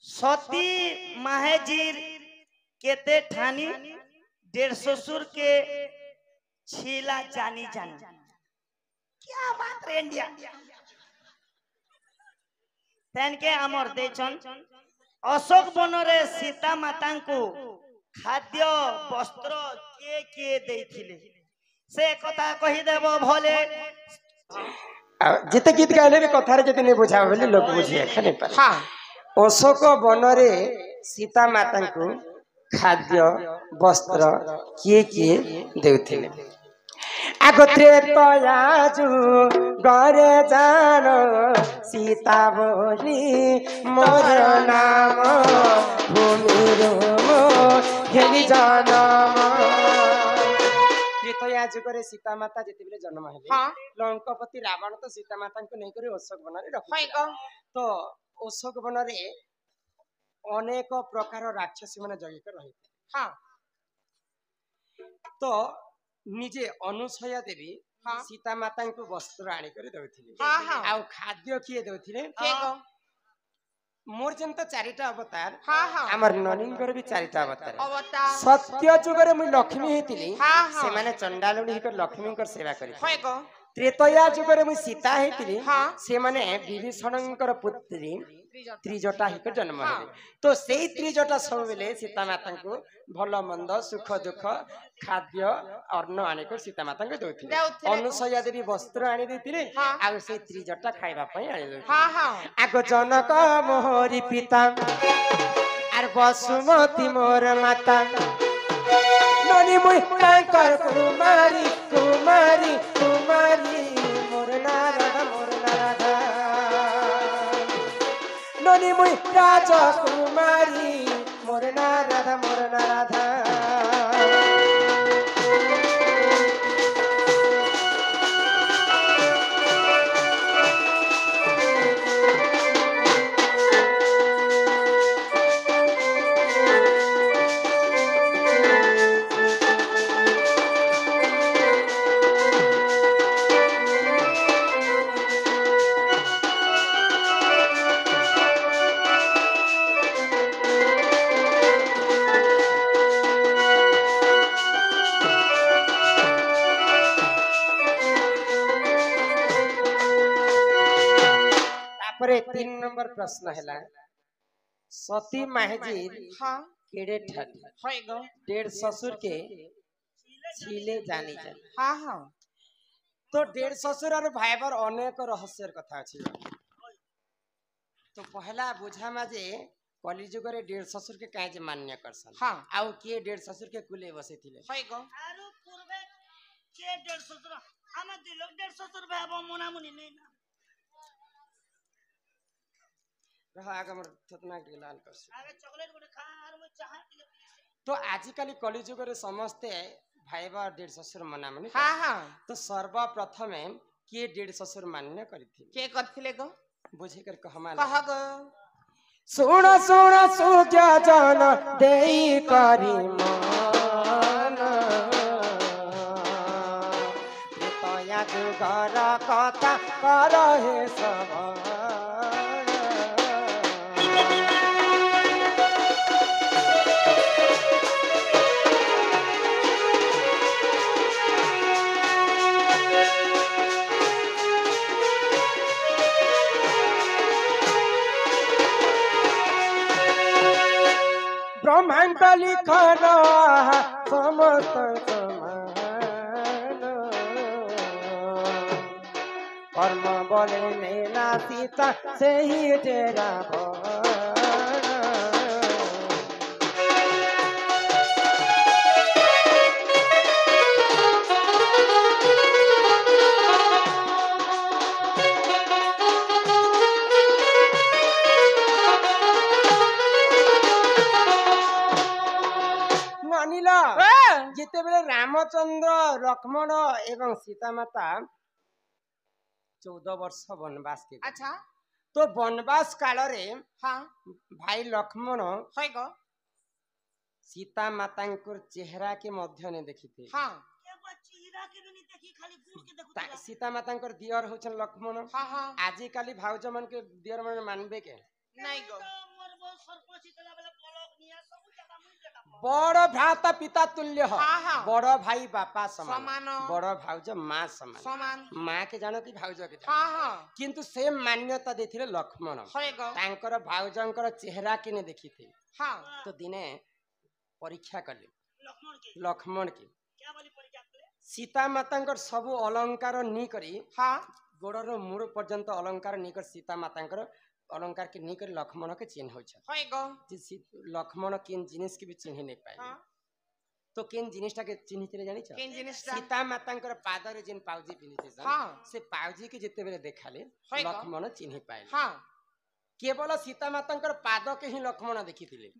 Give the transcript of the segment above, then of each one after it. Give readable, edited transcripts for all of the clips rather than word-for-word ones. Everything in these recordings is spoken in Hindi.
सती माहेजीर केते ठानी डेढ़ ससुर के छीला जानी जानी। क्या बात रे इंडिया तेन के आमर देचन अशोक बनरे सीता माता को खाद्य वस्त्र किए देथिले से कथा कहि देबो भले जिते गीत गाइले भी कथारे जति नहीं बुझा बोले लोग बुझिए खाने पर। हाँ अशोक बनरे सीता माता को खाद्य वस्त्र किए देउथिले आगो त्रेतयाजु गरे जान सीता बोली मोर नाम भूमि हेली जनम त्रेतया जुगरे सीता माता जेते बेले जन्म हेले हां लंकापति रावण तो सीता माता को नहीं करी अशोक वन रे रखो तो अशोक वन रे अनेक प्रकार राक्षसी माने जगिक रही हां तो निजे अनुसया देवी सीता माता को वस्त्र आनी कर देउथिले आ खाद्य किए देउथिले मोर जन तो चारिटा अवतार हमर ननिंगर भी चारिटा अवतार सत्य जुगरे मु लक्ष्मी हेतिली से माने चंडालुनी हिकर लक्ष्मी कर सेवा करी त्रेतया जुगरे मु सीता हेतिली से माने विभीषणकर पुत्री त्रिजटा हिकर जन्म हेले तो सेई त्रिजटा सब बेले सीता माता को भल मंद सुख दुख खाद्य अन्न आने को सीता माता को देउथिले अनुसया देवी वस्त्र आनी देथिले आ से त्रिजटा खाइबा पई आनी देथिले आगो जनक मोहरी पिता आर वसुमती मोर माता ननी मुई कांकर कुमारी कुमारी कुमारी मोर नारद ननी मुई राजकुमारी मोर नारद तीन नंबर प्रश्न है सती माहेजी केड़े ठाठी डेढ़ ससुर के छीले जानी जानी हाँ हाँ तो डेढ़ ससुर और भाई पर अनेक रहस्यर कथा अछि तो पहला बुझा माजे कलिजुग रे डेढ़ ससुर के काहे मान्य करसन हां आउ के डेढ़ ससुर के कुले बसे थिले होय गो आरो पूर्वे के डेढ़ ससुर हम दिलो डेढ़ ससुर भाबो मोना मुनि नै ना रहा आगे मोर थतना के लाल करस आगे चॉकलेट गुटे खा आर म चाह तो आजिकली कलिजुग रे समस्त भाई बा डेढ़ ससुर मना मने हां हां तो सर्वप्रथम के डेढ़ ससुर मान्य करथि के करथिले गो बुझे कर कह गो सुन सुन सुजा जान देई करी मान तया जुगर कथा कर हे सब ब्रह्मांड लिखन समस्त समान कर्म बोले नेला सीता से ही तेरा जिते बेले रामचंद्र लक्ष्मण एवं सीता माता 14 वर्ष वनवास के अच्छा तो वनवास काल रे हाँ भाई लक्ष्मण है गो सीता माता को चेहरा के मध्य ने देखी थे हाँ चेहरा के भी नहीं देखी खाली गुड़ के देखु सीता माता को दियर होछन लक्ष्मण हाँ हाँ आजि काली भाउज मन के दियर मन मानबे के नहीं गो मोर बहुत बड़ भ्राता पिता तुल्य हो बड़ भाई बापा समान बड़ भाउज माँ समान माँ के जानो कि भाउज के किंतु से मान्यता देथिले लक्ष्मण तांकर भाउजंकर चेहरा किने देखिथे तो दिने परीक्षा कले लक्ष्मण के सीता मातांकर सब अलंकार नी करी गोड़र मूड़ पर्यंत अलंकार नी कर सीता मातांकर अलंकार के नी कर लक्ष्मण के चिन्ह हो लक्ष्मण किन जिनिस के भी चिन्ह नहीं पाए तो किन जिनिसटा के चिन्ह थे जानी छ सीता मातांकर पाद रे जिन पाउजी पिनिथे से पाउजी के जते बेले देखाले लक्ष्मण चिन्ह पाए केवल सीता मातांकर पाद के ही लक्ष्मण देखिथिले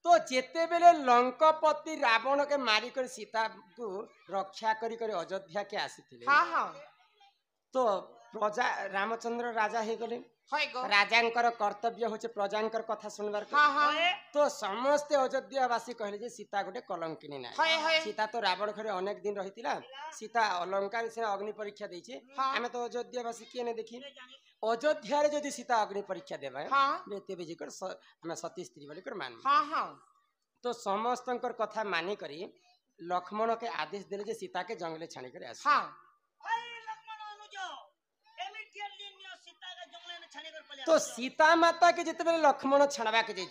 तो जेते बेले लंकापति रावण के मारी कर सीता को रक्षा करी कर अयोध्या के आसीथिले तो प्रजा रामचंद्र राजा हे गले राजांकर कर्तव्य होचे प्रजांकर कथा सुनबार तो समस्त अयोध्यावासी कहले जे सीता गोटे कलंकिनी ना सीता तो रावण घरे अनेक दिन रहितिला सीता अलंकार से अग्नि परीक्षा दैछे हमें तो अयोध्यावासी के ने देखी अयोध्या रे यदि सीता अग्नि परीक्षा देबा तेबे जेकर हम सती स्त्री बोली कर मान तो समस्तंकर कथा मानी करी लक्ष्मण के आदेश देले जे सीता के जंगले छाणी करे आस तो सीता माता के जिते बेले लक्ष्मण छाड़वा के जाय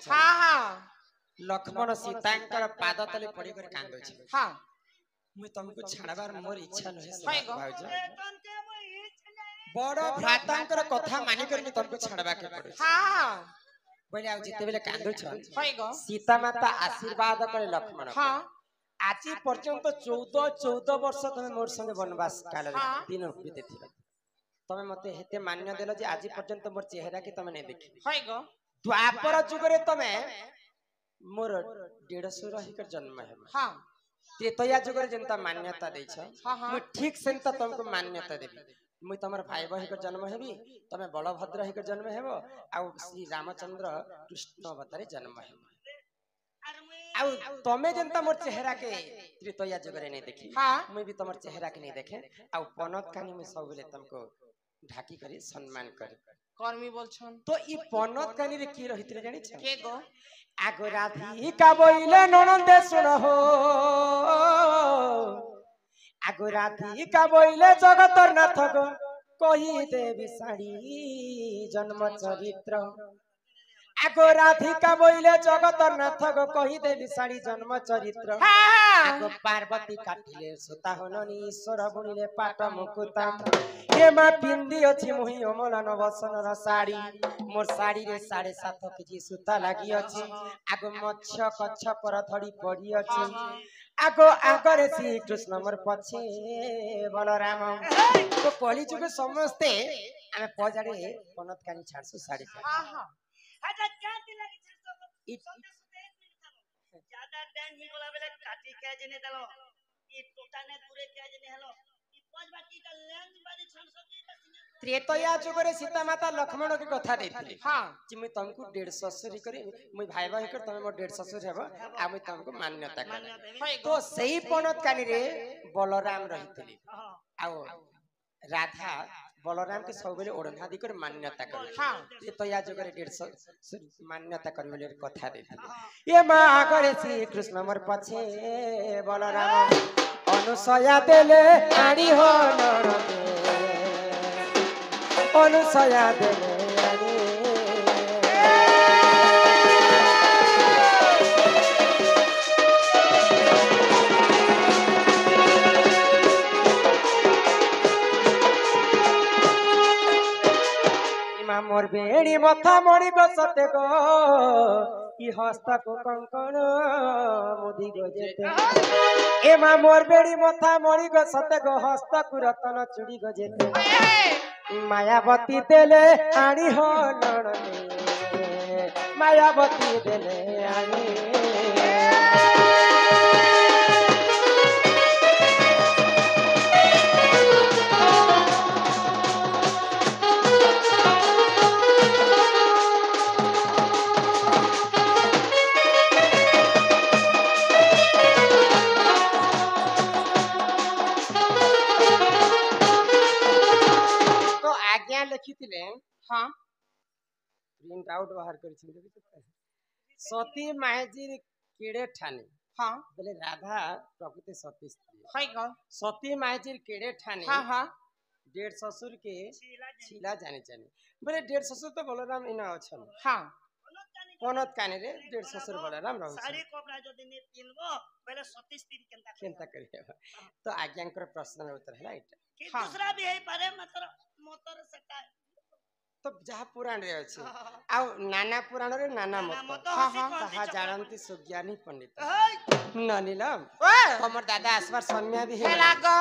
लक्ष्मण सीतांकर पाद तले पड़ी कर कांदो छ मुई तुमको छाड़बार मोर इच्छा नहे भाउज बड़ भ्रातांकर कथा मानी कर मी तुमको छाड़बा के पड़े बोले आ जिते बेले कांदो छ सीता माता आशीर्वाद करे लक्ष्मण आज पर्यंत 14 वर्ष तुम मोर संगे वनवास काल दिन बीतेथिला तमे मते हेते मान्य देलो जे आज पर्यंत मोर चेहरा के तमे नै देखि द्वापर जुग रे तमे मोर 150 रही कर जन्म है त्रेतया जुग रे जनता मान्यता दै छ मु ठीक सेंता तुमको मान्यता देबी मु तमर भाई बहि कर जन्म हेबी तमे बलभद्र ही कर जन्म हेबो आ श्री रामचंद्र कृष्ण अवतारे जन्म हेबो आ तमे जनता मोर चेहरा के त्रेतया जुग रे नै देखि मु भी तमर चेहरा के नै देखे आ पनत कानी में सब बेले तुमको ढाकी करी सम्मान करी कर्मी बोलछन तो ई पनत कानी रे की रहितरे जानि छ के गो आगो राधी का बोइले ननंदे सुन हो आगो राधी का बोइले जगतर नाथ गो कहि देवी साड़ी जन्म चरित्र आगो राधिका बोइले जगतर नाथ गो कहि देवी साड़ी जन्म चरित्र आगो पार्वती काटिले सुता हननी ईश्वर बुनिले पाट मुकुता हेमा पिंदी अछि मोहि अमला नवसनर साड़ी मोर साड़ी रे 7.5 केजी सुता लागि अछि आगो मच्छ कच्छ पर धड़ी पड़ी अछि आगो आगरे श्री कृष्ण मोर पछे बलराम तो कली जुग समस्ते आमे पजाडे पनत कानी छाडसु साड़ी अच्छा क्या दिला के ज्यादा टाइम ही गला बेले काटी के जने दलो ई टोटाने दूरे के जने हेलो ई पांच बाकी का लेंस बारी छन सकी त्रेतया जुग रे सीता माता लक्ष्मण के कथा देथिले कि मैं तुमको 150 ससुरी करी मैं भाई भाई कर तमे मोर 150 ससुर हेबो आ मैं तुमको मान्यता कर तो सही पनत कानी रे बलराम रहितले आओ राधा बलराम के सब बेले ओढ़ना दी कर मान्यता कर त्रेतया जुग रे 150 मान्यता कर बेले कथा देथिले ए मा करे श्री कृष्ण मोर पछे बलराम अनुसया देले आड़ी हो नरदे अनुसया देले इमा मोर बेड़ी मथा मणि बसते गो ई हस्त को कंकण मोदी गो जेते एमा मोर बेड़ी मथा मणि बसते गो हस्त को रतन चूड़ी गो जेते मायावती देले आनी हो नरदे मायावती देले आनी लिखिथिले प्रिंट आउट बाहर कर सती माहेजी केड़े ठाने हां बोले राधा प्रकृति सती स्त्री है गो सती माहेजी केड़े ठाने हां हां डेढ़ ससुर के छिला जाने जाने बोले डेढ़ ससुर तो बलराम इना अछन हां कोनत काने रे डेढ़ ससुर बलराम रहउ साड़ी कपड़ा जदी ने पिनबो पहले सती स्त्री केनता करिया तो आज्ञांकर प्रश्न उत्तर है एटा कि दूसरा भी है पारे मात्र मोतर सेटा तो जहा पुराण रे अछि आ नाना पुराण रे नाना मत हां हां ताहा जानंती सुज्ञानी पंडित ननिलम ओ हमर दादा आसबार सन्या भी है लागो